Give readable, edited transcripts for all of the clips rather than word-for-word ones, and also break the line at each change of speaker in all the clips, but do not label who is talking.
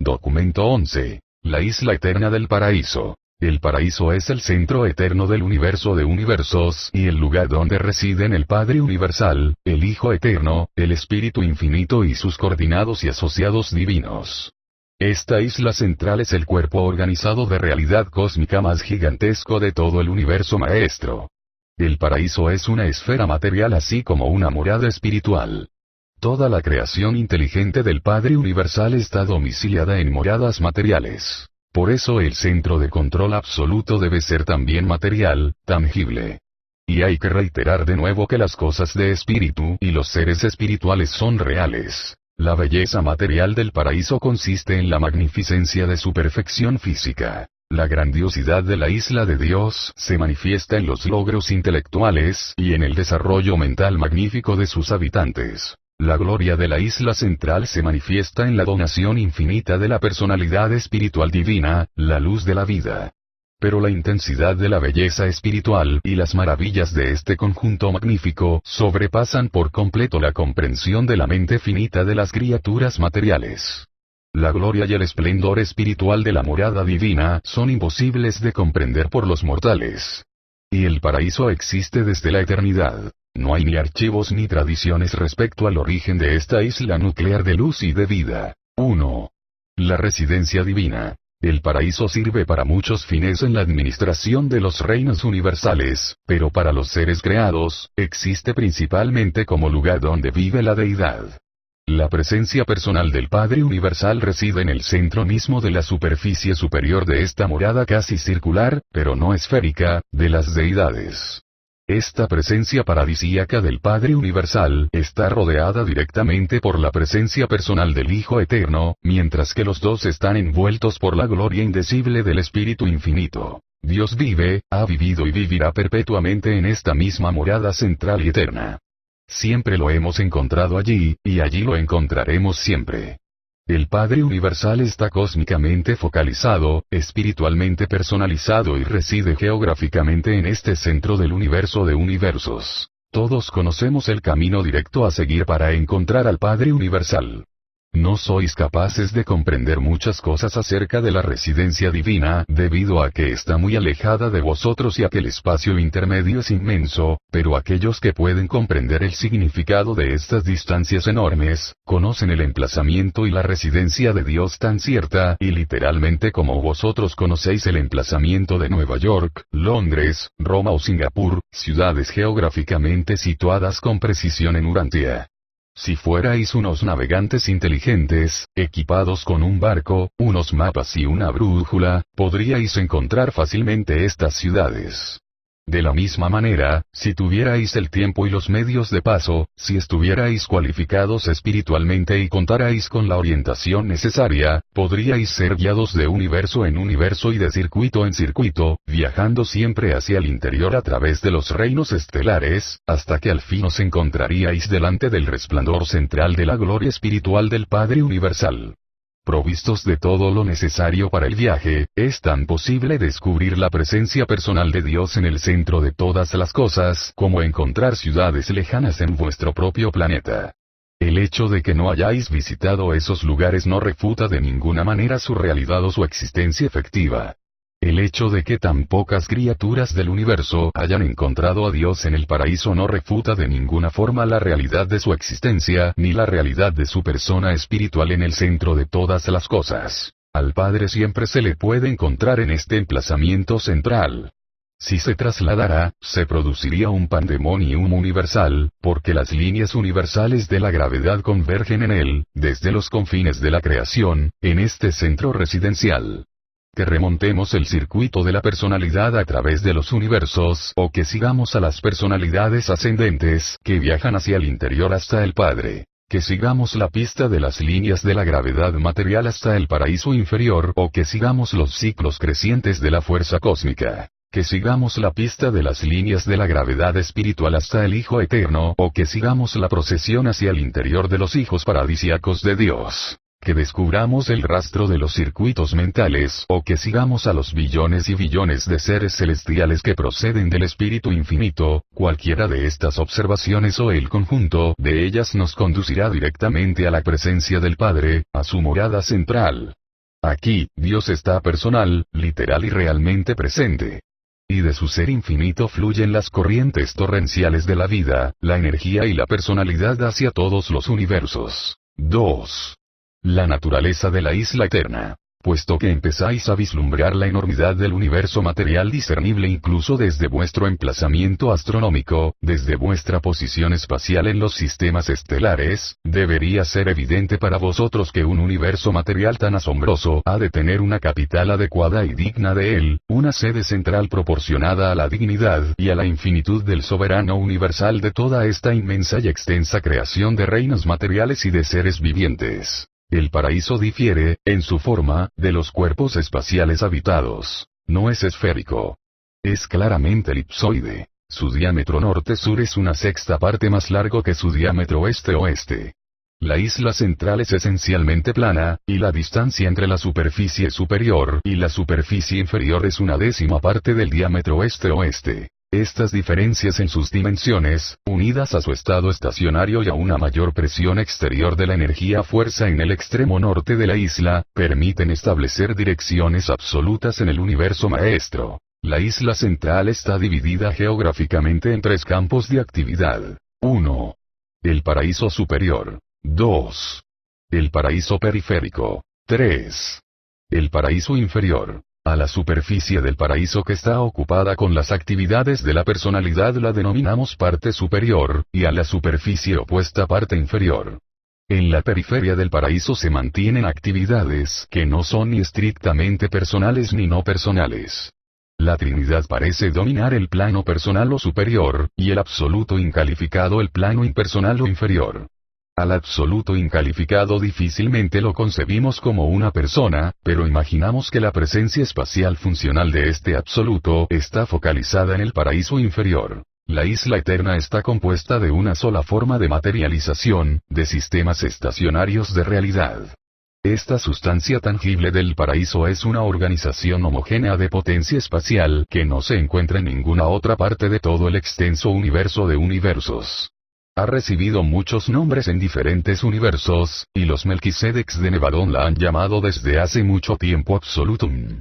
Documento 11. La isla eterna del paraíso. El paraíso es el centro eterno del universo de universos y el lugar donde residen el Padre Universal, el Hijo Eterno, el Espíritu Infinito y sus coordinados y asociados divinos. Esta isla central es el cuerpo organizado de realidad cósmica más gigantesco de todo el universo maestro. El paraíso es una esfera material así como una morada espiritual. Toda la creación inteligente del Padre Universal está domiciliada en moradas materiales. Por eso el centro de control absoluto debe ser también material, tangible. Y hay que reiterar de nuevo que las cosas de espíritu y los seres espirituales son reales. La belleza material del paraíso consiste en la magnificencia de su perfección física. La grandiosidad de la isla de Dios se manifiesta en los logros intelectuales y en el desarrollo mental magnífico de sus habitantes. La gloria de la isla central se manifiesta en la donación infinita de la personalidad espiritual divina, la luz de la vida. Pero la intensidad de la belleza espiritual y las maravillas de este conjunto magnífico sobrepasan por completo la comprensión de la mente finita de las criaturas materiales. La gloria y el esplendor espiritual de la morada divina son imposibles de comprender por los mortales. Y el paraíso existe desde la eternidad. No hay ni archivos ni tradiciones respecto al origen de esta isla nuclear de luz y de vida. 1. La residencia divina. El paraíso sirve para muchos fines en la administración de los reinos universales, pero para los seres creados, existe principalmente como lugar donde vive la deidad. La presencia personal del Padre Universal reside en el centro mismo de la superficie superior de esta morada casi circular, pero no esférica, de las deidades. Esta presencia paradisíaca del Padre Universal está rodeada directamente por la presencia personal del Hijo Eterno, mientras que los dos están envueltos por la gloria indecible del Espíritu Infinito. Dios vive, ha vivido y vivirá perpetuamente en esta misma morada central y eterna. Siempre lo hemos encontrado allí, y allí lo encontraremos siempre. El Padre Universal está cósmicamente focalizado, espiritualmente personalizado y reside geográficamente en este centro del universo de universos. Todos conocemos el camino directo a seguir para encontrar al Padre Universal. No sois capaces de comprender muchas cosas acerca de la residencia divina debido a que está muy alejada de vosotros y a que el espacio intermedio es inmenso, pero aquellos que pueden comprender el significado de estas distancias enormes, conocen el emplazamiento y la residencia de Dios tan cierta y literalmente como vosotros conocéis el emplazamiento de Nueva York, Londres, Roma o Singapur, ciudades geográficamente situadas con precisión en Urantia. Si fuerais unos navegantes inteligentes, equipados con un barco, unos mapas y una brújula, podríais encontrar fácilmente estas ciudades. De la misma manera, si tuvierais el tiempo y los medios de paso, si estuvierais cualificados espiritualmente y contarais con la orientación necesaria, podríais ser guiados de universo en universo y de circuito en circuito, viajando siempre hacia el interior a través de los reinos estelares, hasta que al fin os encontraríais delante del resplandor central de la gloria espiritual del Padre Universal. Provistos de todo lo necesario para el viaje, es tan posible descubrir la presencia personal de Dios en el centro de todas las cosas, como encontrar ciudades lejanas en vuestro propio planeta. El hecho de que no hayáis visitado esos lugares no refuta de ninguna manera su realidad o su existencia efectiva. El hecho de que tan pocas criaturas del universo hayan encontrado a Dios en el paraíso no refuta de ninguna forma la realidad de su existencia ni la realidad de su persona espiritual en el centro de todas las cosas. Al Padre siempre se le puede encontrar en este emplazamiento central. Si se trasladara, se produciría un pandemonium universal, porque las líneas universales de la gravedad convergen en él, desde los confines de la creación, en este centro residencial. Que remontemos el circuito de la personalidad a través de los universos, o que sigamos a las personalidades ascendentes, que viajan hacia el interior hasta el Padre. Que sigamos la pista de las líneas de la gravedad material hasta el paraíso inferior, o que sigamos los ciclos crecientes de la fuerza cósmica. Que sigamos la pista de las líneas de la gravedad espiritual hasta el Hijo Eterno, o que sigamos la procesión hacia el interior de los hijos paradisíacos de Dios. Que descubramos el rastro de los circuitos mentales, o que sigamos a los billones y billones de seres celestiales que proceden del Espíritu Infinito, cualquiera de estas observaciones o el conjunto de ellas nos conducirá directamente a la presencia del Padre, a su morada central. Aquí, Dios está personal, literal y realmente presente. Y de su ser infinito fluyen las corrientes torrenciales de la vida, la energía y la personalidad hacia todos los universos. 2. La naturaleza de la isla eterna. Puesto que empezáis a vislumbrar la enormidad del universo material discernible incluso desde vuestro emplazamiento astronómico, desde vuestra posición espacial en los sistemas estelares, debería ser evidente para vosotros que un universo material tan asombroso ha de tener una capital adecuada y digna de él, una sede central proporcionada a la dignidad y a la infinitud del soberano universal de toda esta inmensa y extensa creación de reinos materiales y de seres vivientes. El paraíso difiere, en su forma, de los cuerpos espaciales habitados. No es esférico. Es claramente elipsoide. Su diámetro norte-sur es una sexta parte más largo que su diámetro este-oeste. La isla central es esencialmente plana, y la distancia entre la superficie superior y la superficie inferior es una décima parte del diámetro este-oeste. Estas diferencias en sus dimensiones, unidas a su estado estacionario y a una mayor presión exterior de la energía-fuerza en el extremo norte de la isla, permiten establecer direcciones absolutas en el universo maestro. La isla central está dividida geográficamente en 3 campos de actividad. 1. El paraíso superior. 2. El paraíso periférico. 3. El paraíso inferior. A la superficie del paraíso que está ocupada con las actividades de la personalidad la denominamos parte superior, y a la superficie opuesta parte inferior. En la periferia del paraíso se mantienen actividades que no son ni estrictamente personales ni no personales. La Trinidad parece dominar el plano personal o superior, y el absoluto incalificado el plano impersonal o inferior. Al absoluto incalificado difícilmente lo concebimos como una persona, pero imaginamos que la presencia espacial funcional de este absoluto está focalizada en el paraíso inferior. La isla eterna está compuesta de una sola forma de materialización, de sistemas estacionarios de realidad. Esta sustancia tangible del paraíso es una organización homogénea de potencia espacial que no se encuentra en ninguna otra parte de todo el extenso universo de universos. Ha recibido muchos nombres en diferentes universos, y los Melquisedecs de Nevadón la han llamado desde hace mucho tiempo Absolutum.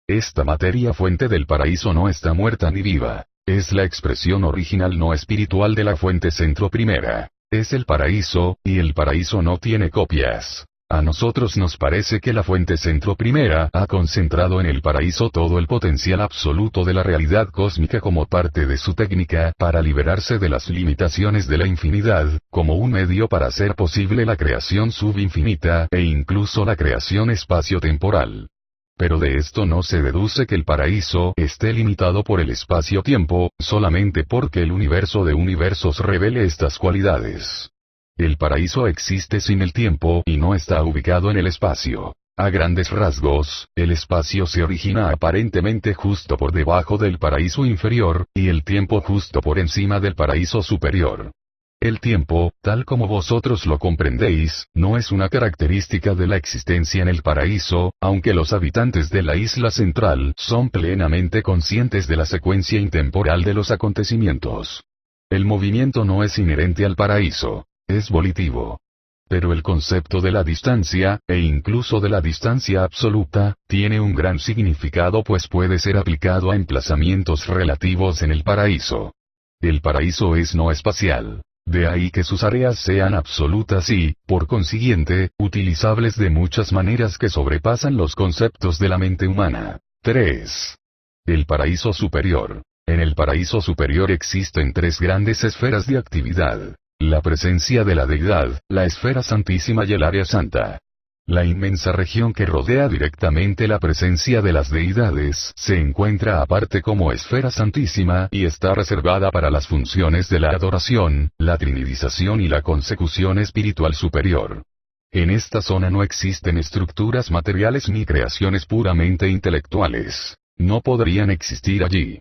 Esta materia fuente del paraíso no está muerta ni viva. Es la expresión original no espiritual de la fuente centro primera. Es el paraíso, y el paraíso no tiene copias. A nosotros nos parece que la fuente centro primera ha concentrado en el paraíso todo el potencial absoluto de la realidad cósmica como parte de su técnica para liberarse de las limitaciones de la infinidad, como un medio para hacer posible la creación subinfinita e incluso la creación espacio-temporal. Pero de esto no se deduce que el paraíso esté limitado por el espacio-tiempo, solamente porque el universo de universos revele estas cualidades. El paraíso existe sin el tiempo y no está ubicado en el espacio. A grandes rasgos, el espacio se origina aparentemente justo por debajo del paraíso inferior, y el tiempo justo por encima del paraíso superior. El tiempo, tal como vosotros lo comprendéis, no es una característica de la existencia en el paraíso, aunque los habitantes de la isla central son plenamente conscientes de la secuencia intemporal de los acontecimientos. El movimiento no es inherente al paraíso. Es volitivo. Pero el concepto de la distancia, e incluso de la distancia absoluta, tiene un gran significado pues puede ser aplicado a emplazamientos relativos en el paraíso. El paraíso es no espacial. De ahí que sus áreas sean absolutas y, por consiguiente, utilizables de muchas maneras que sobrepasan los conceptos de la mente humana. 3. El paraíso superior. En el paraíso superior existen 3 grandes esferas de actividad. La presencia de la deidad, la esfera santísima y el área santa. La inmensa región que rodea directamente la presencia de las deidades se encuentra aparte como esfera santísima y está reservada para las funciones de la adoración, la trinidización y la consecución espiritual superior. En esta zona no existen estructuras materiales ni creaciones puramente intelectuales. No podrían existir allí.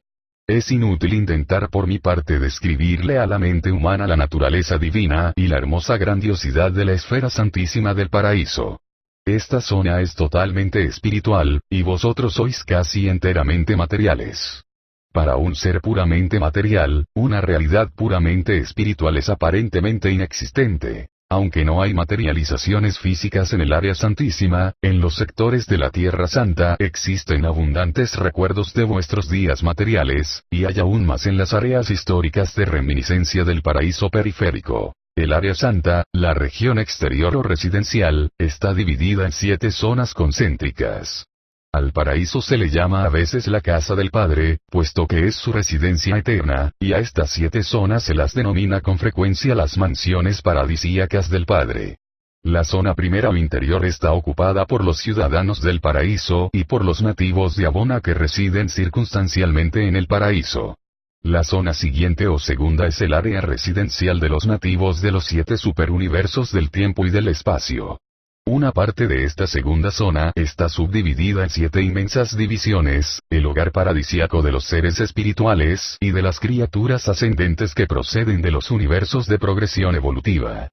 Es inútil intentar por mi parte describirle a la mente humana la naturaleza divina y la hermosa grandiosidad de la esfera santísima del paraíso. Esta zona es totalmente espiritual, y vosotros sois casi enteramente materiales. Para un ser puramente material, una realidad puramente espiritual es aparentemente inexistente. Aunque no hay materializaciones físicas en el área santísima, en los sectores de la Tierra Santa existen abundantes recuerdos de vuestros días materiales, y hay aún más en las áreas históricas de reminiscencia del paraíso periférico. El área santa, la región exterior o residencial, está dividida en 7 zonas concéntricas. Al paraíso se le llama a veces la casa del Padre, puesto que es su residencia eterna, y a estas 7 zonas se las denomina con frecuencia las mansiones paradisíacas del Padre. La zona primera o interior está ocupada por los ciudadanos del paraíso y por los nativos de Abona que residen circunstancialmente en el paraíso. La zona siguiente o segunda es el área residencial de los nativos de los 7 superuniversos del tiempo y del espacio. Una parte de esta segunda zona está subdividida en 7 inmensas divisiones, el hogar paradisíaco de los seres espirituales y de las criaturas ascendentes que proceden de los universos de progresión evolutiva.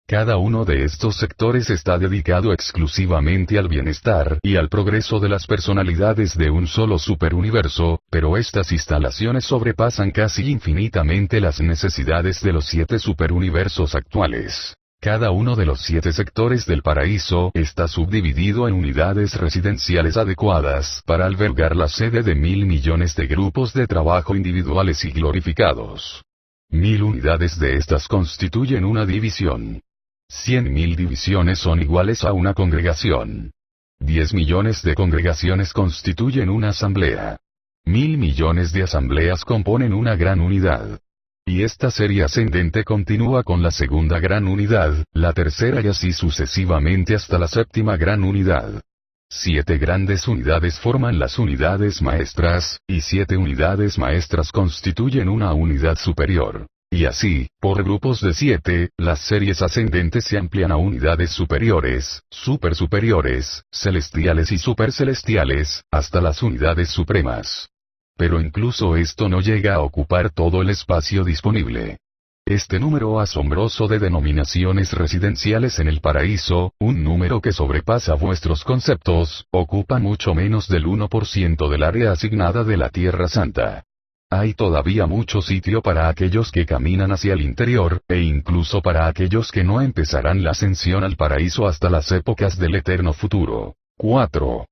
Cada uno de estos sectores está dedicado exclusivamente al bienestar y al progreso de las personalidades de un solo superuniverso, pero estas instalaciones sobrepasan casi infinitamente las necesidades de los 7 superuniversos actuales. Cada uno de los 7 sectores del paraíso está subdividido en unidades residenciales adecuadas para albergar la sede de 1.000 millones de grupos de trabajo individuales y glorificados. 1.000 unidades de estas constituyen una división. 100.000 divisiones son iguales a una congregación. 10 millones de congregaciones constituyen una asamblea. 1.000 millones de asambleas componen una gran unidad. Y esta serie ascendente continúa con la segunda gran unidad, la tercera y así sucesivamente hasta la séptima gran unidad. 7 grandes unidades forman las unidades maestras, y 7 unidades maestras constituyen una unidad superior. Y así, por grupos de 7, las series ascendentes se amplían a unidades superiores, supersuperiores, celestiales y supercelestiales, hasta las unidades supremas. Pero incluso esto no llega a ocupar todo el espacio disponible. Este número asombroso de denominaciones residenciales en el paraíso, un número que sobrepasa vuestros conceptos, ocupa mucho menos del 1% del área asignada de la Tierra Santa. Hay todavía mucho sitio para aquellos que caminan hacia el interior, e incluso para aquellos que no empezarán la ascensión al paraíso hasta las épocas del eterno futuro. 4.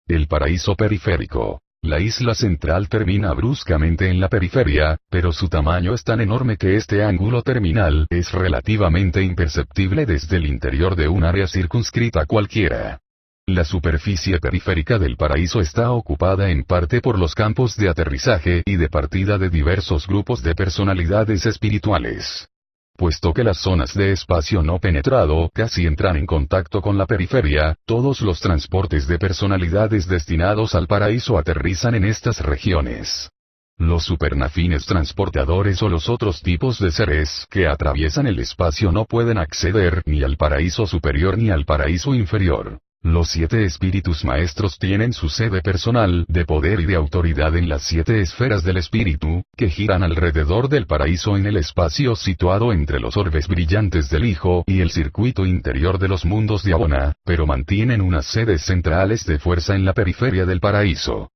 El paraíso periférico. La isla central termina bruscamente en la periferia, pero su tamaño es tan enorme que este ángulo terminal es relativamente imperceptible desde el interior de un área circunscrita cualquiera. La superficie periférica del paraíso está ocupada en parte por los campos de aterrizaje y de partida de diversos grupos de personalidades espirituales. Puesto que las zonas de espacio no penetrado casi entran en contacto con la periferia, todos los transportes de personalidades destinados al paraíso aterrizan en estas regiones. Los supernafines transportadores o los otros tipos de seres que atraviesan el espacio no pueden acceder ni al paraíso superior ni al paraíso inferior. Los 7 espíritus maestros tienen su sede personal de poder y de autoridad en las 7 esferas del espíritu, que giran alrededor del paraíso en el espacio situado entre los orbes brillantes del Hijo y el circuito interior de los mundos de Abona, pero mantienen unas sedes centrales de fuerza en la periferia del paraíso.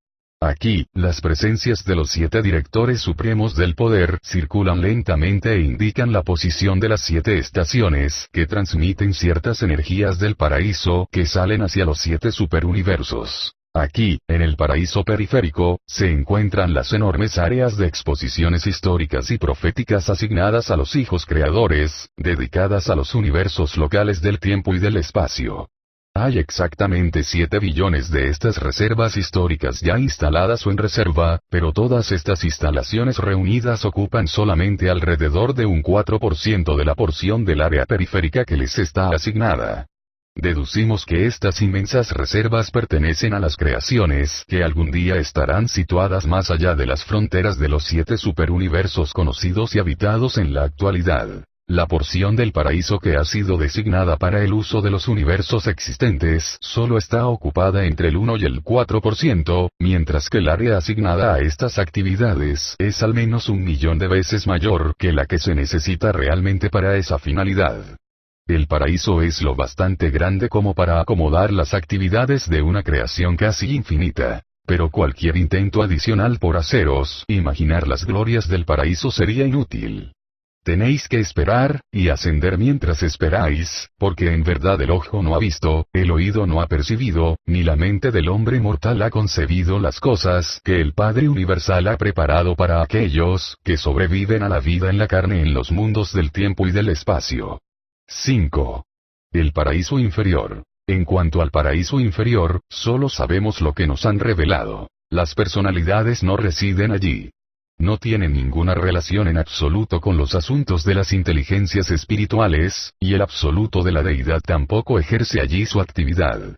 Aquí, las presencias de los 7 directores supremos del poder circulan lentamente e indican la posición de las 7 estaciones que transmiten ciertas energías del paraíso que salen hacia los 7 superuniversos. Aquí, en el paraíso periférico, se encuentran las enormes áreas de exposiciones históricas y proféticas asignadas a los hijos creadores, dedicadas a los universos locales del tiempo y del espacio. Hay exactamente 7 billones de estas reservas históricas ya instaladas o en reserva, pero todas estas instalaciones reunidas ocupan solamente alrededor de un 4% de la porción del área periférica que les está asignada. Deducimos que estas inmensas reservas pertenecen a las creaciones que algún día estarán situadas más allá de las fronteras de los 7 superuniversos conocidos y habitados en la actualidad. La porción del paraíso que ha sido designada para el uso de los universos existentes solo está ocupada entre el 1 y el 4%, mientras que el área asignada a estas actividades es al menos 1 millón de veces mayor que la que se necesita realmente para esa finalidad. El paraíso es lo bastante grande como para acomodar las actividades de una creación casi infinita. Pero cualquier intento adicional por haceros imaginar las glorias del paraíso sería inútil. Tenéis que esperar, y ascender mientras esperáis, porque en verdad el ojo no ha visto, el oído no ha percibido, ni la mente del hombre mortal ha concebido las cosas que el Padre Universal ha preparado para aquellos que sobreviven a la vida en la carne en los mundos del tiempo y del espacio. 5. El paraíso inferior. En cuanto al paraíso inferior, solo sabemos lo que nos han revelado. Las personalidades no residen allí. No tienen ninguna relación en absoluto con los asuntos de las inteligencias espirituales, y el absoluto de la deidad tampoco ejerce allí su actividad.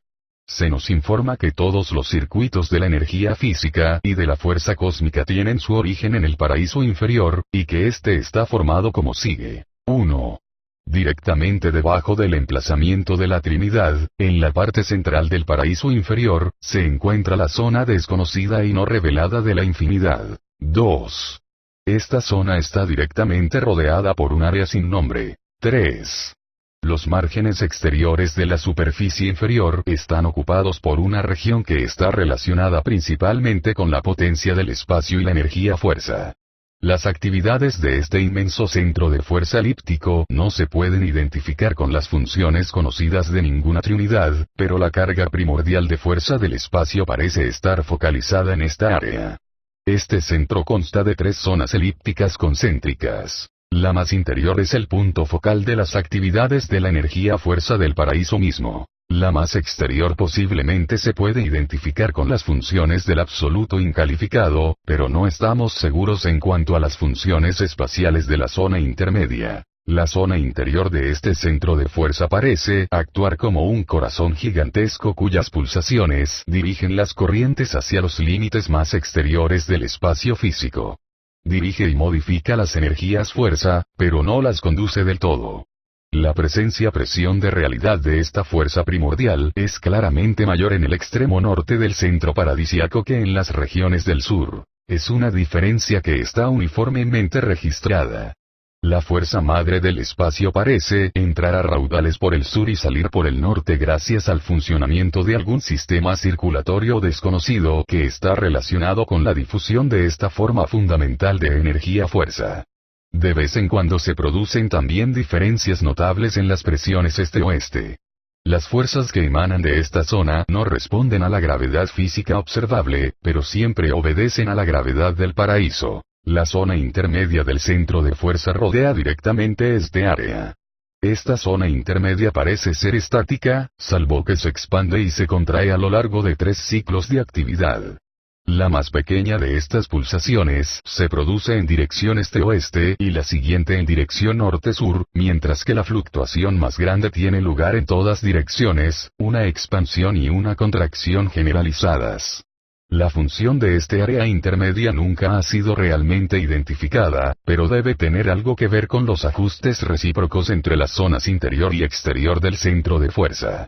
Se nos informa que todos los circuitos de la energía física y de la fuerza cósmica tienen su origen en el paraíso inferior, y que éste está formado como sigue. 1. Directamente debajo del emplazamiento de la Trinidad, en la parte central del paraíso inferior, se encuentra la zona desconocida y no revelada de la infinidad. 2. Esta zona está directamente rodeada por un área sin nombre. 3. Los márgenes exteriores de la superficie inferior están ocupados por una región que está relacionada principalmente con la potencia del espacio y la energía fuerza. Las actividades de este inmenso centro de fuerza elíptico no se pueden identificar con las funciones conocidas de ninguna trinidad, pero la carga primordial de fuerza del espacio parece estar focalizada en esta área. Este centro consta de 3 zonas elípticas concéntricas. La más interior es el punto focal de las actividades de la energía fuerza del paraíso mismo. La más exterior posiblemente se puede identificar con las funciones del absoluto incalificado, pero no estamos seguros en cuanto a las funciones espaciales de la zona intermedia. La zona interior de este centro de fuerza parece actuar como un corazón gigantesco cuyas pulsaciones dirigen las corrientes hacia los límites más exteriores del espacio físico. Dirige y modifica las energías fuerza, pero no las conduce del todo. La presencia-presión de realidad de esta fuerza primordial es claramente mayor en el extremo norte del centro paradisiaco que en las regiones del sur. Es una diferencia que está uniformemente registrada. La fuerza madre del espacio parece entrar a raudales por el sur y salir por el norte gracias al funcionamiento de algún sistema circulatorio desconocido que está relacionado con la difusión de esta forma fundamental de energía-fuerza. De vez en cuando se producen también diferencias notables en las presiones este-oeste. Las fuerzas que emanan de esta zona no responden a la gravedad física observable, pero siempre obedecen a la gravedad del paraíso. La zona intermedia del centro de fuerza rodea directamente este área. Esta zona intermedia parece ser estática, salvo que se expande y se contrae a lo largo de 3 ciclos de actividad. La más pequeña de estas pulsaciones se produce en dirección este-oeste y la siguiente en dirección norte-sur, mientras que la fluctuación más grande tiene lugar en todas direcciones, una expansión y una contracción generalizadas. La función de este área intermedia nunca ha sido realmente identificada, pero debe tener algo que ver con los ajustes recíprocos entre las zonas interior y exterior del centro de fuerza.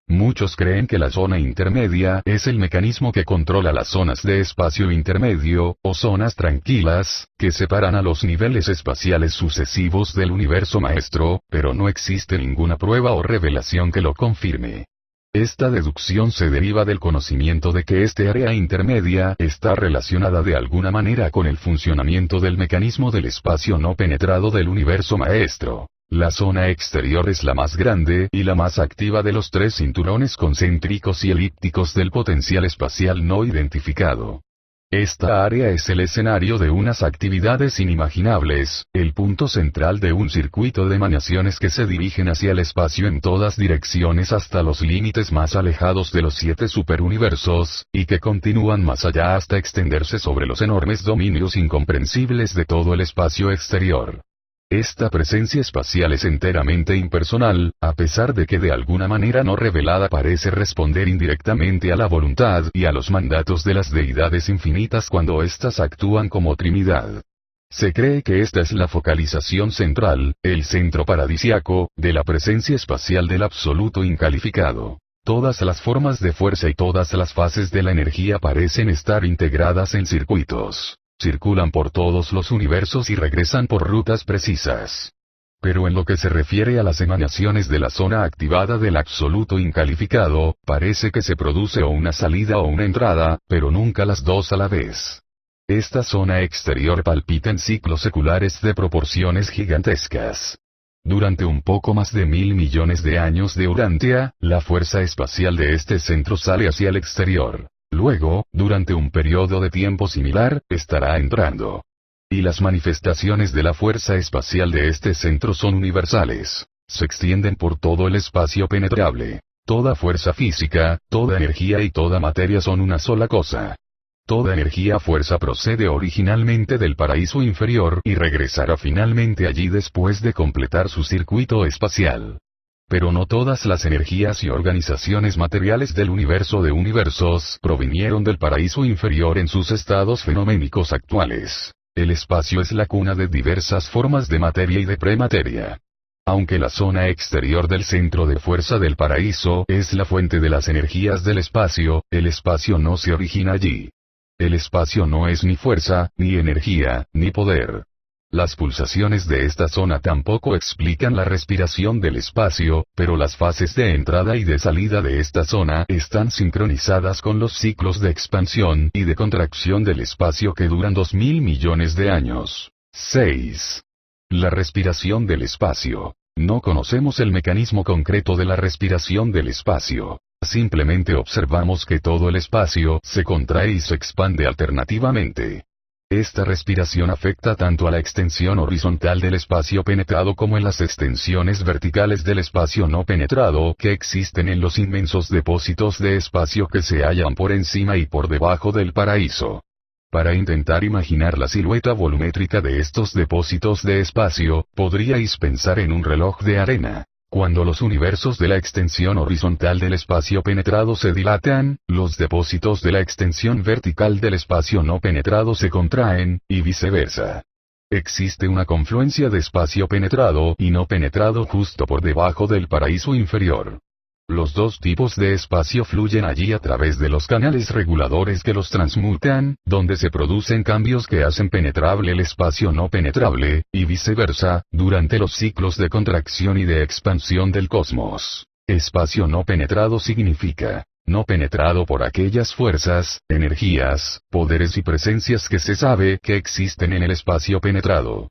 Muchos creen que la zona intermedia es el mecanismo que controla las zonas de espacio intermedio, o zonas tranquilas, que separan a los niveles espaciales sucesivos del universo maestro, pero no existe ninguna prueba o revelación que lo confirme. Esta deducción se deriva del conocimiento de que este área intermedia está relacionada de alguna manera con el funcionamiento del mecanismo del espacio no penetrado del universo maestro. La zona exterior es la más grande y la más activa de los 3 cinturones concéntricos y elípticos del potencial espacial no identificado. Esta área es el escenario de unas actividades inimaginables, el punto central de un circuito de emanaciones que se dirigen hacia el espacio en todas direcciones hasta los límites más alejados de los 7 superuniversos, y que continúan más allá hasta extenderse sobre los enormes dominios incomprensibles de todo el espacio exterior. Esta presencia espacial es enteramente impersonal, a pesar de que de alguna manera no revelada parece responder indirectamente a la voluntad y a los mandatos de las deidades infinitas cuando éstas actúan como Trinidad. Se cree que esta es la focalización central, el centro paradisiaco, de la presencia espacial del absoluto incalificado. Todas las formas de fuerza y todas las fases de la energía parecen estar integradas en circuitos. Circulan por todos los universos y regresan por rutas precisas. Pero en lo que se refiere a las emanaciones de la zona activada del absoluto incalificado, parece que se produce o una salida o una entrada, pero nunca las dos a la vez. Esta zona exterior palpita en ciclos seculares de proporciones gigantescas. Durante un poco más de 1.000 millones de años de Urantia, la fuerza espacial de este centro sale hacia el exterior. Luego, durante un periodo de tiempo similar, estará entrando. Y las manifestaciones de la fuerza espacial de este centro son universales. Se extienden por todo el espacio penetrable. Toda fuerza física, toda energía y toda materia son una sola cosa. Toda energía-fuerza procede originalmente del paraíso inferior y regresará finalmente allí después de completar su circuito espacial. Pero no todas las energías y organizaciones materiales del universo de universos provinieron del paraíso inferior en sus estados fenoménicos actuales. El espacio es la cuna de diversas formas de materia y de premateria. Aunque la zona exterior del centro de fuerza del paraíso es la fuente de las energías del espacio, el espacio no se origina allí. El espacio no es ni fuerza, ni energía, ni poder. Las pulsaciones de esta zona tampoco explican la respiración del espacio, pero las fases de entrada y de salida de esta zona están sincronizadas con los ciclos de expansión y de contracción del espacio que duran 2.000 millones de años. 6. La respiración del espacio. No conocemos el mecanismo concreto de la respiración del espacio. Simplemente observamos que todo el espacio se contrae y se expande alternativamente. Esta respiración afecta tanto a la extensión horizontal del espacio penetrado como en las extensiones verticales del espacio no penetrado que existen en los inmensos depósitos de espacio que se hallan por encima y por debajo del paraíso. Para intentar imaginar la silueta volumétrica de estos depósitos de espacio, podríais pensar en un reloj de arena. Cuando los universos de la extensión horizontal del espacio penetrado se dilatan, los depósitos de la extensión vertical del espacio no penetrado se contraen, y viceversa. Existe una confluencia de espacio penetrado y no penetrado justo por debajo del paraíso inferior. Los dos tipos de espacio fluyen allí a través de los canales reguladores que los transmutan, donde se producen cambios que hacen penetrable el espacio no penetrable, y viceversa, durante los ciclos de contracción y de expansión del cosmos. Espacio no penetrado significa no penetrado por aquellas fuerzas, energías, poderes y presencias que se sabe que existen en el espacio penetrado.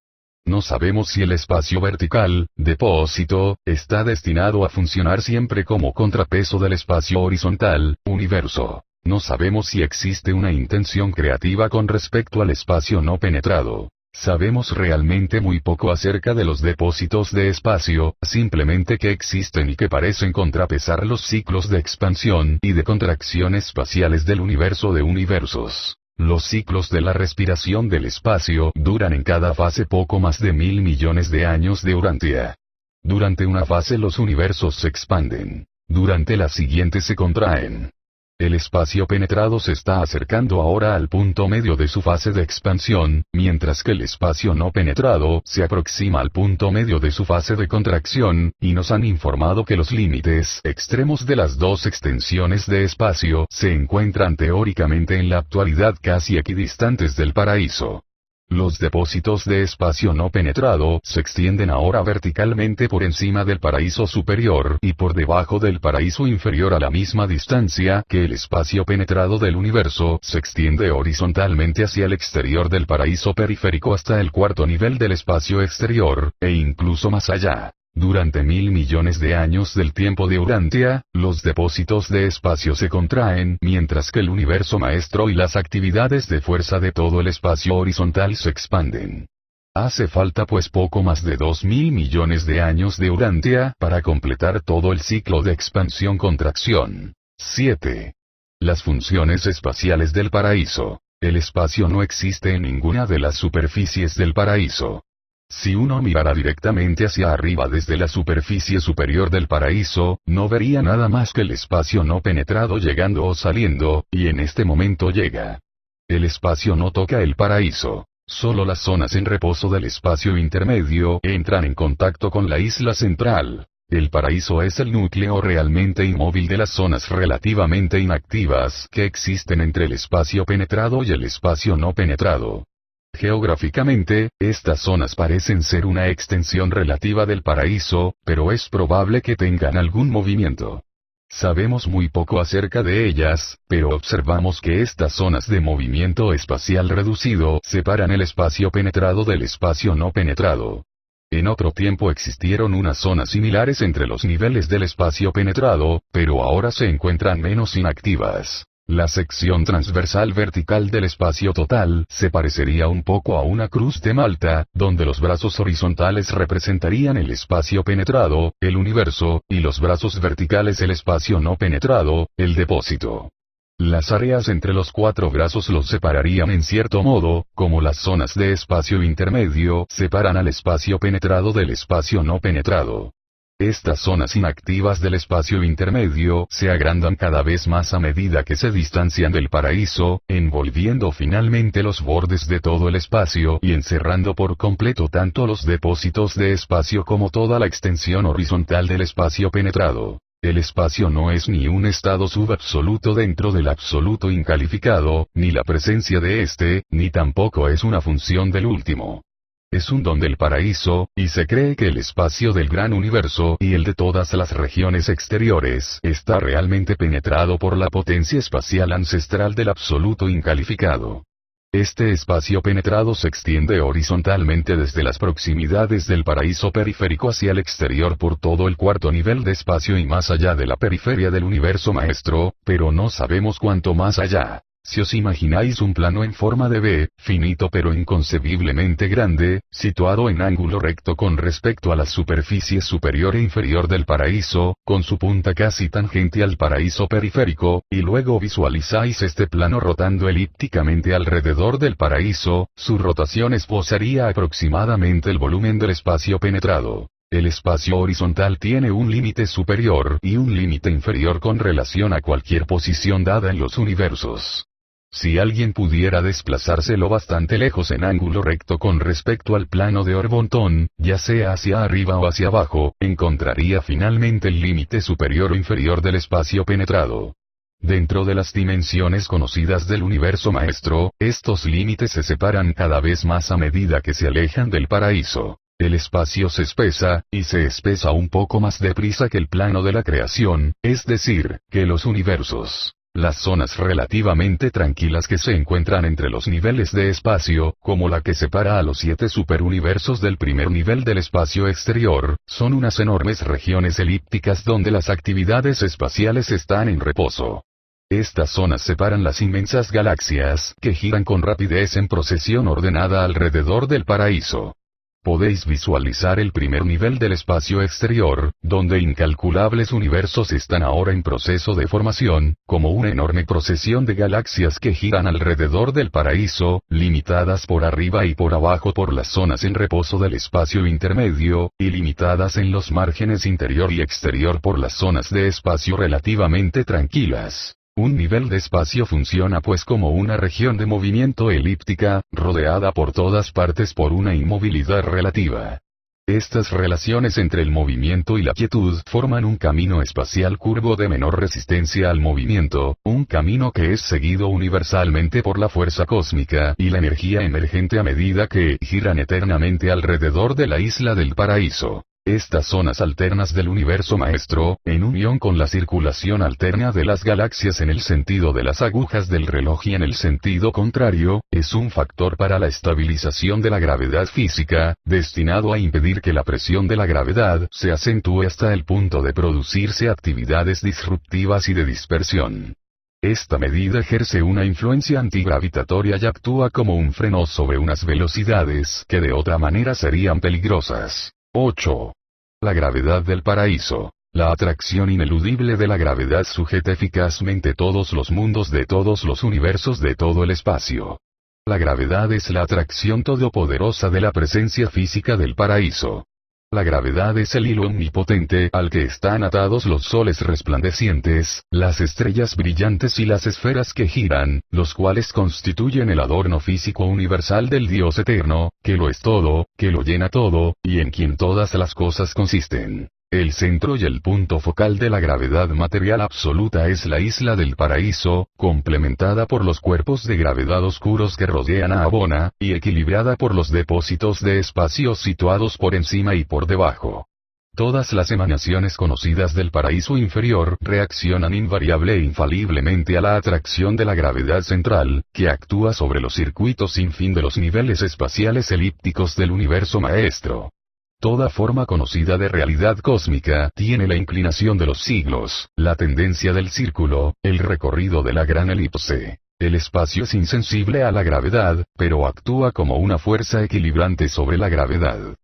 No sabemos si el espacio vertical, depósito, está destinado a funcionar siempre como contrapeso del espacio horizontal, universo. No sabemos si existe una intención creativa con respecto al espacio no penetrado. Sabemos realmente muy poco acerca de los depósitos de espacio, simplemente que existen y que parecen contrapesar los ciclos de expansión y de contracción espaciales del universo de universos. Los ciclos de la respiración del espacio duran en cada fase poco más de 1.000 millones de años de Urantia. Durante una fase los universos se expanden. Durante la siguiente se contraen. El espacio penetrado se está acercando ahora al punto medio de su fase de expansión, mientras que el espacio no penetrado se aproxima al punto medio de su fase de contracción, y nos han informado que los límites extremos de las dos extensiones de espacio se encuentran teóricamente en la actualidad casi equidistantes del paraíso. Los depósitos de espacio no penetrado se extienden ahora verticalmente por encima del paraíso superior y por debajo del paraíso inferior a la misma distancia que el espacio penetrado del universo se extiende horizontalmente hacia el exterior del paraíso periférico hasta el cuarto nivel del espacio exterior, e incluso más allá. Durante 1.000 millones de años del tiempo de Urantia, los depósitos de espacio se contraen mientras que el universo maestro y las actividades de fuerza de todo el espacio horizontal se expanden. Hace falta pues poco más de 2.000 millones de años de Urantia para completar todo el ciclo de expansión-contracción. 7. Las funciones espaciales del paraíso. El espacio no existe en ninguna de las superficies del paraíso. Si uno mirara directamente hacia arriba desde la superficie superior del paraíso, no vería nada más que el espacio no penetrado llegando o saliendo, y en este momento llega. El espacio no toca el paraíso. Solo las zonas en reposo del espacio intermedio entran en contacto con la isla central. El paraíso es el núcleo realmente inmóvil de las zonas relativamente inactivas que existen entre el espacio penetrado y el espacio no penetrado. Geográficamente, estas zonas parecen ser una extensión relativa del paraíso, pero es probable que tengan algún movimiento. Sabemos muy poco acerca de ellas, pero observamos que estas zonas de movimiento espacial reducido separan el espacio penetrado del espacio no penetrado. En otro tiempo existieron unas zonas similares entre los niveles del espacio penetrado, pero ahora se encuentran menos inactivas. La sección transversal vertical del espacio total se parecería un poco a una cruz de Malta, donde los brazos horizontales representarían el espacio penetrado, el universo, y los brazos verticales el espacio no penetrado, el depósito. Las áreas entre los cuatro brazos los separarían en cierto modo, como las zonas de espacio intermedio separan al espacio penetrado del espacio no penetrado. Estas zonas inactivas del espacio intermedio se agrandan cada vez más a medida que se distancian del paraíso, envolviendo finalmente los bordes de todo el espacio y encerrando por completo tanto los depósitos de espacio como toda la extensión horizontal del espacio penetrado. El espacio no es ni un estado subabsoluto dentro del absoluto incalificado, ni la presencia de éste, ni tampoco es una función del último. Es un don del paraíso, y se cree que el espacio del gran universo y el de todas las regiones exteriores está realmente penetrado por la potencia espacial ancestral del absoluto incalificado. Este espacio penetrado se extiende horizontalmente desde las proximidades del paraíso periférico hacia el exterior por todo el cuarto nivel de espacio y más allá de la periferia del universo maestro, pero no sabemos cuánto más allá. Si os imagináis un plano en forma de V, finito pero inconcebiblemente grande, situado en ángulo recto con respecto a la superficie superior e inferior del paraíso, con su punta casi tangente al paraíso periférico, y luego visualizáis este plano rotando elípticamente alrededor del paraíso, su rotación esbozaría aproximadamente el volumen del espacio penetrado. El espacio horizontal tiene un límite superior y un límite inferior con relación a cualquier posición dada en los universos. Si alguien pudiera desplazarse lo bastante lejos en ángulo recto con respecto al plano de Orbotón, ya sea hacia arriba o hacia abajo, encontraría finalmente el límite superior o inferior del espacio penetrado. Dentro de las dimensiones conocidas del universo maestro, estos límites se separan cada vez más a medida que se alejan del paraíso. El espacio se espesa, y se espesa un poco más deprisa que el plano de la creación, es decir, que los universos. Las zonas relativamente tranquilas que se encuentran entre los niveles de espacio, como la que separa a los 7 superuniversos del primer nivel del espacio exterior, son unas enormes regiones elípticas donde las actividades espaciales están en reposo. Estas zonas separan las inmensas galaxias que giran con rapidez en procesión ordenada alrededor del paraíso. Podéis visualizar el primer nivel del espacio exterior, donde incalculables universos están ahora en proceso de formación, como una enorme procesión de galaxias que giran alrededor del paraíso, limitadas por arriba y por abajo por las zonas en reposo del espacio intermedio, y limitadas en los márgenes interior y exterior por las zonas de espacio relativamente tranquilas. Un nivel de espacio funciona pues como una región de movimiento elíptica, rodeada por todas partes por una inmovilidad relativa. Estas relaciones entre el movimiento y la quietud forman un camino espacial curvo de menor resistencia al movimiento, un camino que es seguido universalmente por la fuerza cósmica y la energía emergente a medida que giran eternamente alrededor de la isla del paraíso. Estas zonas alternas del universo maestro, en unión con la circulación alterna de las galaxias en el sentido de las agujas del reloj y en el sentido contrario, es un factor para la estabilización de la gravedad física, destinado a impedir que la presión de la gravedad se acentúe hasta el punto de producirse actividades disruptivas y de dispersión. Esta medida ejerce una influencia antigravitatoria y actúa como un freno sobre unas velocidades que de otra manera serían peligrosas. 8. La gravedad del paraíso. La atracción ineludible de la gravedad sujeta eficazmente todos los mundos de todos los universos de todo el espacio. La gravedad es la atracción todopoderosa de la presencia física del paraíso. La gravedad es el hilo omnipotente al que están atados los soles resplandecientes, las estrellas brillantes y las esferas que giran, los cuales constituyen el adorno físico universal del Dios eterno, que lo es todo, que lo llena todo, y en quien todas las cosas consisten. El centro y el punto focal de la gravedad material absoluta es la isla del paraíso, complementada por los cuerpos de gravedad oscuros que rodean a Abona, y equilibrada por los depósitos de espacio situados por encima y por debajo. Todas las emanaciones conocidas del paraíso inferior reaccionan invariable e infaliblemente a la atracción de la gravedad central, que actúa sobre los circuitos sin fin de los niveles espaciales elípticos del universo maestro. Toda forma conocida de realidad cósmica tiene la inclinación de los siglos, la tendencia del círculo, el recorrido de la gran elipse. El espacio es insensible a la gravedad, pero actúa como una fuerza equilibrante sobre la gravedad.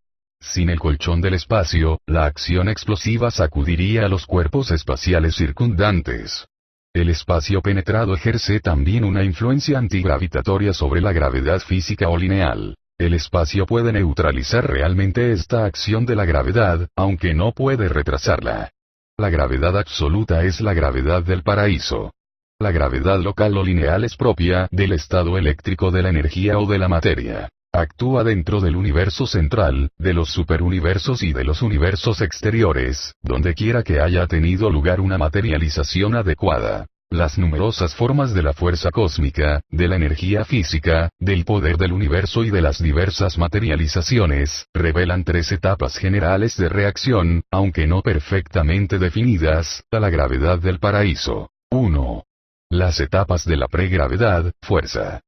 Sin el colchón del espacio, la acción explosiva sacudiría a los cuerpos espaciales circundantes. El espacio penetrado ejerce también una influencia antigravitatoria sobre la gravedad física o lineal. El espacio puede neutralizar realmente esta acción de la gravedad, aunque no puede retrasarla. La gravedad absoluta es la gravedad del paraíso. La gravedad local o lineal es propia del estado eléctrico de la energía o de la materia. Actúa dentro del universo central, de los superuniversos y de los universos exteriores, donde quiera que haya tenido lugar una materialización adecuada. Las numerosas formas de la fuerza cósmica, de la energía física, del poder del universo y de las diversas materializaciones, revelan tres etapas generales de reacción, aunque no perfectamente definidas, a la gravedad del paraíso. 1. Las etapas de la pregravedad, fuerza.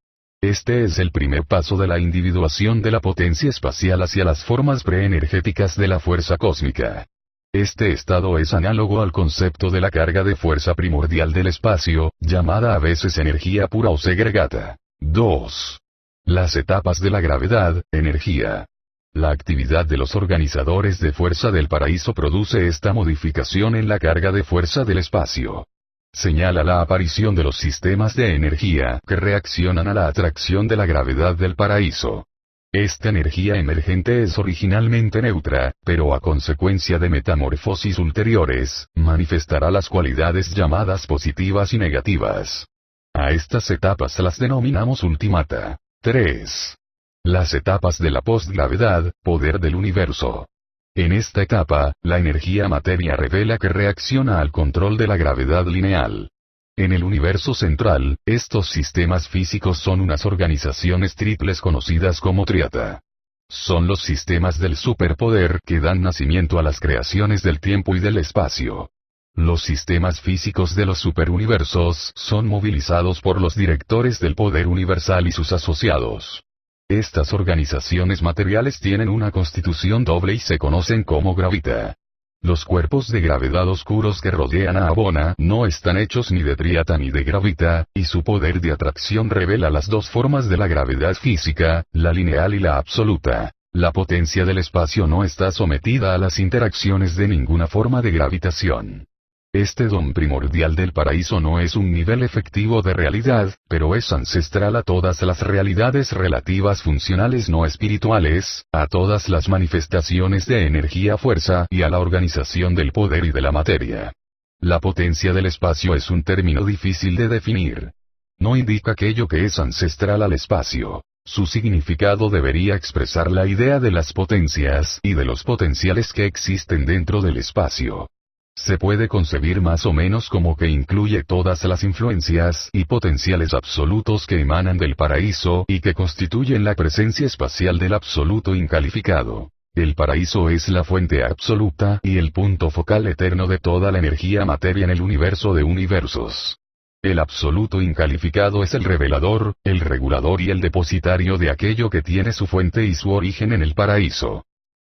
Este es el primer paso de la individuación de la potencia espacial hacia las formas preenergéticas de la fuerza cósmica. Este estado es análogo al concepto de la carga de fuerza primordial del espacio, llamada a veces energía pura o segregata. 2. Las etapas de la gravedad, energía. La actividad de los organizadores de fuerza del paraíso produce esta modificación en la carga de fuerza del espacio. Señala la aparición de los sistemas de energía que reaccionan a la atracción de la gravedad del paraíso. Esta energía emergente es originalmente neutra, pero a consecuencia de metamorfosis ulteriores, manifestará las cualidades llamadas positivas y negativas. A estas etapas las denominamos ultimata. 3. Las etapas de la postgravedad, poder del universo. En esta etapa, la energía materia revela que reacciona al control de la gravedad lineal. En el universo central, estos sistemas físicos son unas organizaciones triples conocidas como triata. Son los sistemas del superpoder que dan nacimiento a las creaciones del tiempo y del espacio. Los sistemas físicos de los superuniversos son movilizados por los directores del poder universal y sus asociados. Estas organizaciones materiales tienen una constitución doble y se conocen como gravita. Los cuerpos de gravedad oscuros que rodean a Abona no están hechos ni de triata ni de gravita, y su poder de atracción revela las dos formas de la gravedad física, la lineal y la absoluta. La potencia del espacio no está sometida a las interacciones de ninguna forma de gravitación. Este don primordial del paraíso no es un nivel efectivo de realidad, pero es ancestral a todas las realidades relativas funcionales no espirituales, a todas las manifestaciones de energía-fuerza y a la organización del poder y de la materia. La potencia del espacio es un término difícil de definir. No indica aquello que es ancestral al espacio. Su significado debería expresar la idea de las potencias y de los potenciales que existen dentro del espacio. Se puede concebir más o menos como que incluye todas las influencias y potenciales absolutos que emanan del paraíso y que constituyen la presencia espacial del absoluto incalificado. El paraíso es la fuente absoluta y el punto focal eterno de toda la energía materia en el universo de universos. El absoluto incalificado es el revelador, el regulador y el depositario de aquello que tiene su fuente y su origen en el paraíso.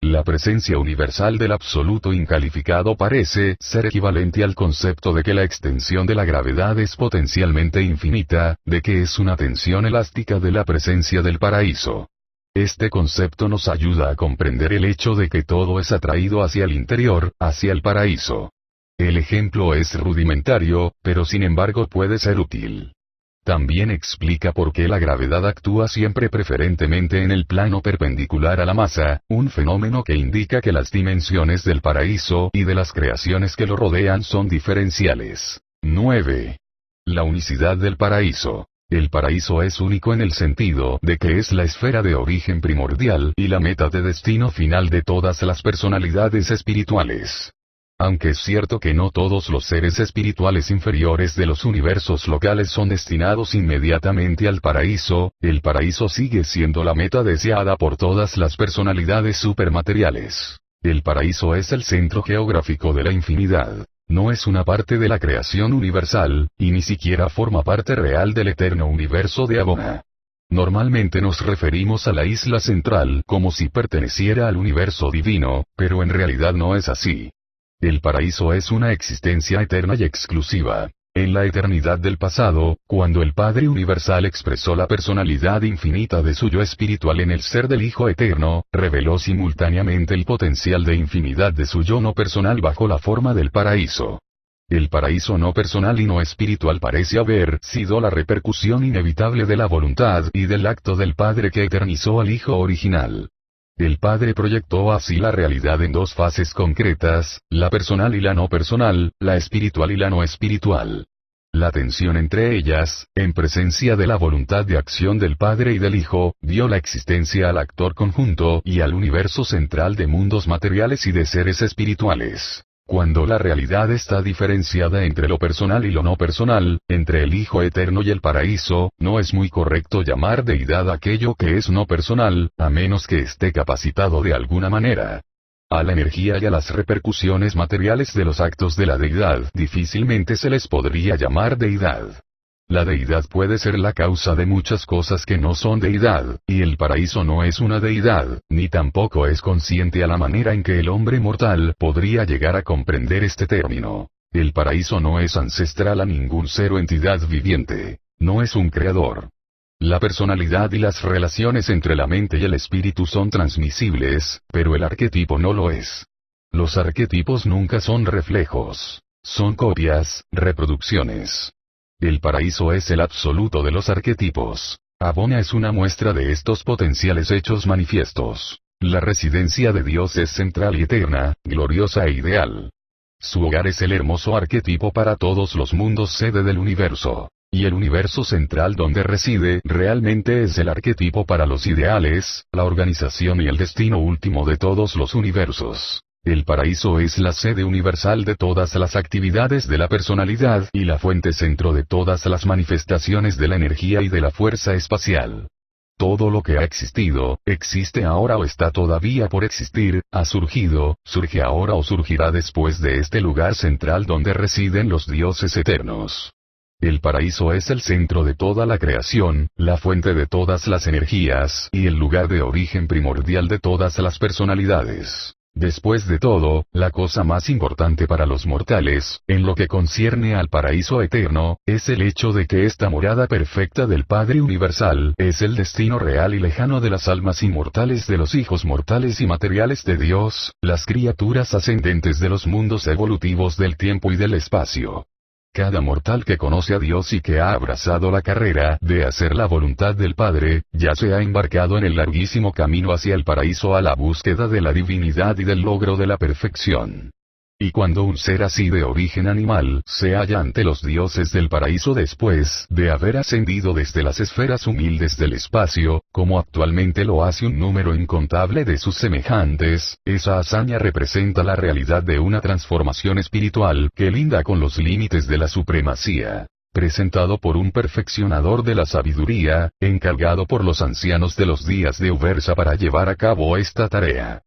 La presencia universal del absoluto incalificado parece ser equivalente al concepto de que la extensión de la gravedad es potencialmente infinita, de que es una tensión elástica de la presencia del paraíso. Este concepto nos ayuda a comprender el hecho de que todo es atraído hacia el interior, hacia el paraíso. El ejemplo es rudimentario, pero sin embargo puede ser útil. También explica por qué la gravedad actúa siempre preferentemente en el plano perpendicular a la masa, un fenómeno que indica que las dimensiones del paraíso y de las creaciones que lo rodean son diferenciales. 9. La unicidad del paraíso. El paraíso es único en el sentido de que es la esfera de origen primordial y la meta de destino final de todas las personalidades espirituales. Aunque es cierto que no todos los seres espirituales inferiores de los universos locales son destinados inmediatamente al paraíso, el paraíso sigue siendo la meta deseada por todas las personalidades supermateriales. El paraíso es el centro geográfico de la infinidad. No es una parte de la creación universal, y ni siquiera forma parte real del eterno universo de Abona. Normalmente nos referimos a la isla central como si perteneciera al universo divino, pero en realidad no es así. El paraíso es una existencia eterna y exclusiva. En la eternidad del pasado, cuando el Padre Universal expresó la personalidad infinita de su yo espiritual en el ser del Hijo Eterno, reveló simultáneamente el potencial de infinidad de su yo no personal bajo la forma del paraíso. El paraíso no personal y no espiritual parece haber sido la repercusión inevitable de la voluntad y del acto del Padre que eternizó al Hijo original. El Padre proyectó así la realidad en dos fases concretas, la personal y la no personal, la espiritual y la no espiritual. La tensión entre ellas, en presencia de la voluntad de acción del Padre y del Hijo, dio la existencia al actor conjunto y al universo central de mundos materiales y de seres espirituales. Cuando la realidad está diferenciada entre lo personal y lo no personal, entre el Hijo Eterno y el paraíso, no es muy correcto llamar deidad aquello que es no personal, a menos que esté capacitado de alguna manera. A la energía y a las repercusiones materiales de los actos de la deidad difícilmente se les podría llamar deidad. La deidad puede ser la causa de muchas cosas que no son deidad, y el paraíso no es una deidad, ni tampoco es consciente a la manera en que el hombre mortal podría llegar a comprender este término. El paraíso no es ancestral a ningún ser o entidad viviente. No es un creador. La personalidad y las relaciones entre la mente y el espíritu son transmisibles, pero el arquetipo no lo es. Los arquetipos nunca son reflejos. Son copias, reproducciones. El paraíso es el absoluto de los arquetipos. Abona es una muestra de estos potenciales hechos manifiestos. La residencia de Dios es central y eterna, gloriosa e ideal. Su hogar es el hermoso arquetipo para todos los mundos sede del universo. Y el universo central donde reside realmente es el arquetipo para los ideales, la organización y el destino último de todos los universos. El paraíso es la sede universal de todas las actividades de la personalidad y la fuente centro de todas las manifestaciones de la energía y de la fuerza espacial. Todo lo que ha existido, existe ahora o está todavía por existir, ha surgido, surge ahora o surgirá después de este lugar central donde residen los dioses eternos. El paraíso es el centro de toda la creación, la fuente de todas las energías y el lugar de origen primordial de todas las personalidades. Después de todo, la cosa más importante para los mortales, en lo que concierne al paraíso eterno, es el hecho de que esta morada perfecta del Padre Universal es el destino real y lejano de las almas inmortales de los hijos mortales y materiales de Dios, las criaturas ascendentes de los mundos evolutivos del tiempo y del espacio. Cada mortal que conoce a Dios y que ha abrazado la carrera de hacer la voluntad del Padre, ya se ha embarcado en el larguísimo camino hacia el paraíso a la búsqueda de la divinidad y del logro de la perfección. Y cuando un ser así de origen animal se halla ante los dioses del paraíso después de haber ascendido desde las esferas humildes del espacio, como actualmente lo hace un número incontable de sus semejantes, esa hazaña representa la realidad de una transformación espiritual que linda con los límites de la supremacía. Presentado por un perfeccionador de la sabiduría, encargado por los ancianos de los días de Ubersa para llevar a cabo esta tarea.